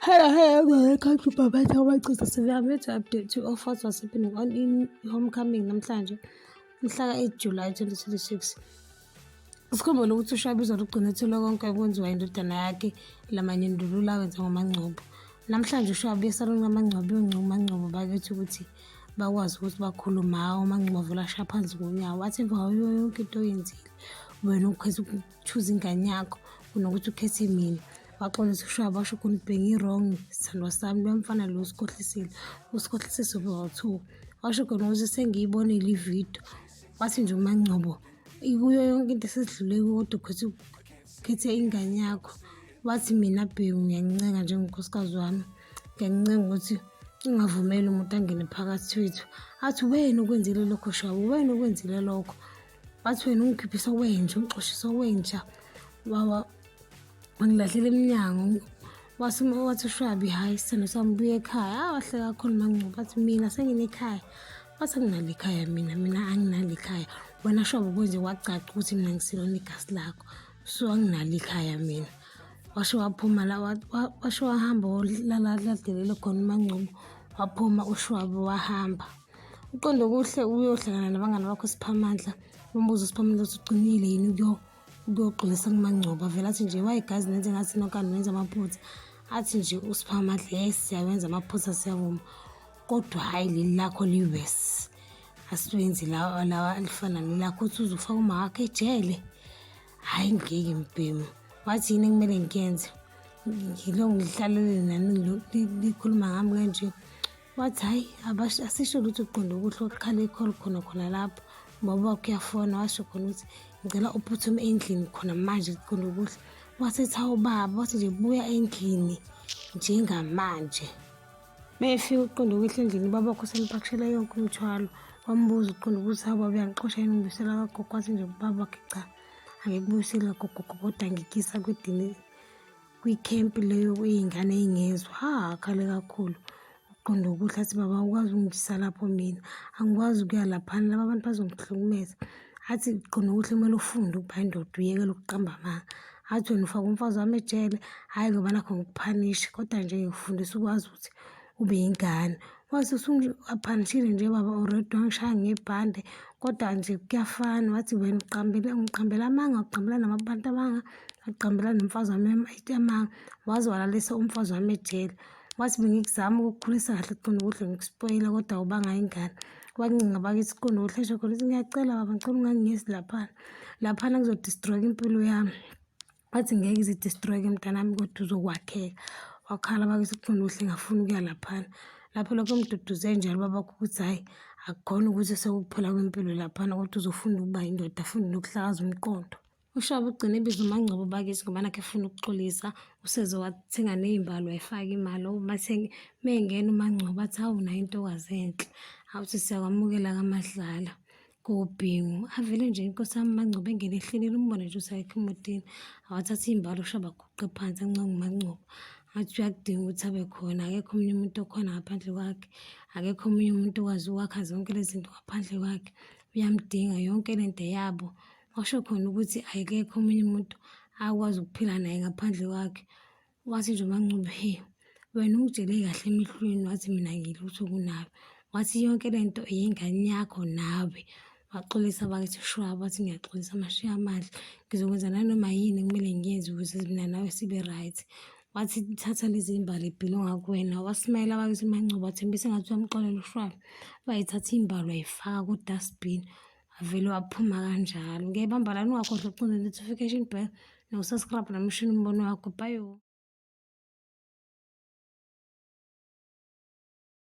Hello, hello, welcome to Babetha Wacisa. Sivame to update you of what was happening on in homecoming namhlanje mhla 8 July 2026. Sikhumbule ukuthi uShaba uzolugcina ethule konke okwenziwa indodana yakhe lamanye ndulula wenza ngoMaNgcobo. Namhlanje uShaba esaloni kaMaNgcobo uNgcobo bakithi ukuthi bakwazi ukuthi bakhuluma hawo uMaNgcobo avula sha phansi ngonyawo wathi emva yonke into oyenzile wena ukhetha ukuchuza ingane yakho kunokuthi ukhethe mina. Waxolisa uShaba washo khona ubhengi wrong sithandwa sami lomfana lo usikhohlisise bo2 washo khona ukuthi sengiyibonile ivideo wathi nje uMaNgcobo ikuyo yonke into esedlule kodwa ukhethe ingane yakho wathi mina Bhengu ngiyancenga njengonkosikazi wami ngiyancenga ukuthi ungavumeli umuntu angene phakathi kwethu athi wena ukwenzile lokho Shaba wena ukwenzile lokho wathi wena ungikhiphisa wenje ungixoshisa wenja wangilahlela eminyango wathi uShabi hayi sithando sami buye ekhaya wahle kakhulu uMaNgcobo wathi mina senginekhaya wathi anginalo ekhaya mina anginalo ekhaya wena Shaba kwenze wacaca ukuthi mina ngisilona igasi lakho so anginalo ekhaya mina washo waphuma la washo wahamba ladelele khona uMaNgcobo waphuma uShaba wahamba uqondo kuhle uyohlangana nabangani bakho Siphamandla umbuzo Siphamandla ucinile yini ukuyoxolisa kuMaNgcobo vele athi nje wayigazi nenze ngathi nonkani wenza amaphutha athi nje uSiphamandla siyawenza amaphutha siyavuma kodwa hayi leli lakho liwesi asiwenzi lawa alifana nelakho uthi uzofaka uma wakhe ejele hayi ngeke Mbhemu wathi yini kumele ngiyenze ngilo ngihlalele nani likhuluma ngami kanje wathi hayi asisho lutho uqondo kuhle ukukhala ikholo khona lapho ngoba kuyafona washo khona ukuthi ngicela uphuthume endlini khona manje kuqondo kuhle wathi hawu baba wathi nje buya endlini njengamanje mefika uqondo kuhle endlini baba wakho selipakishela yonke umthwalo wambuza uqondo ukuthi hawu baba uyangixosha yini ngibuyisela kagogo wathi nje baba wakhe cha angikubuyisela gogo kodwa ngikisa kwedini kwi-camp leyo iy'ngane ey'ngezwa khale kakhulu uqondo kuhle athi baba ukwazi ukungisa lapho mina angikwazi ukuya laphana laba abantu bazongihlukumeza athi qondo kuhle kumele ufunde ukuba indoda uyekele ukuqamba amanga athi wena ufaka umfazi wami ejele hhayi ngoba nakho ngikuphanishe kodwa nje ngifundisa ukwazi ukuthi ube yingane wathi usungiaphanishile nje baba already wangishaya ngebhande kodwa nje kuyafana wathi wena ngiqambela amanga uqambela namabantu amanga uqambela nomfazi wami amanga waze walalisa umfazi wami ejele wathi bengikuzama ukukhulisa kahle qondo kuhle ngikuspoyila kodwa ubanga ingane wancinga bakithi qondo kuhle esho khona ukuthi ngiyacela baba ngicela ungangiyesi laphana kuzodestroy impilo yami wathi ngeke izidestroy mntanami kodwa uzokwakheka wakhala bakithi qondo kuhle ngafuna ukuya laphana lapho lokho umduduze njalo babakho ukuthi hayi akukhona ukuthi sekukuphela kwempilo laphana kodwa uzofunda ukuba indoda afunde nokuhlakaza umqondo uShaba ugcine ebiza uMaNgcobo bakithi ngoba nakhe efuna ukuxolisa useze wathenga ney'mbalo wayifaka imali mengena uMaNgcobo athi hawu nayo intokazi enhle awuthi siyakwamukela kaMadlala koBhengu avele nje inkosi yami uMaNgcobo engene ehleleni umbone nje usayikho emotini awathatha iy'mbalo uShaba aguqe phansi ancanga uMaNgcobo athi uyakudinga ukuthi abe khona akekho omunye umuntu okhona ngaphandle kwakhe akekho omunye umuntu okwazi ukwakha zonke lezi zinto ngaphandle kwakhe uyamdinga yonke lento yabo washo khona ukuthi akekho omunye umuntu akwazi ukuphila naye ngaphandle kwakhe wathi nje uMaNgcobo wena ungitshele kahle emehlweni wathi mina ngilutho kunawe wathi yonke lento yingane yakho nawe waxolisa bakithi uShaba wathi ngiyaxolisa amashiya amandla ngizokwenza nanoma yini kumele ngiyenze ukuze mina nawe sibe right wathi thatha lezi mbali ibhilonga kuwena wasimayela bakithi uMaNgcobo wathembisa ngathi uyamxolela uShaba wayithatha iy'mbalo wayifaka ku-dustbin avele waphuma kanjalo ngiyayibamba lana ungakhohlwa ukucindezela notification bell no-subscribe nomshini umbono wakho bayo.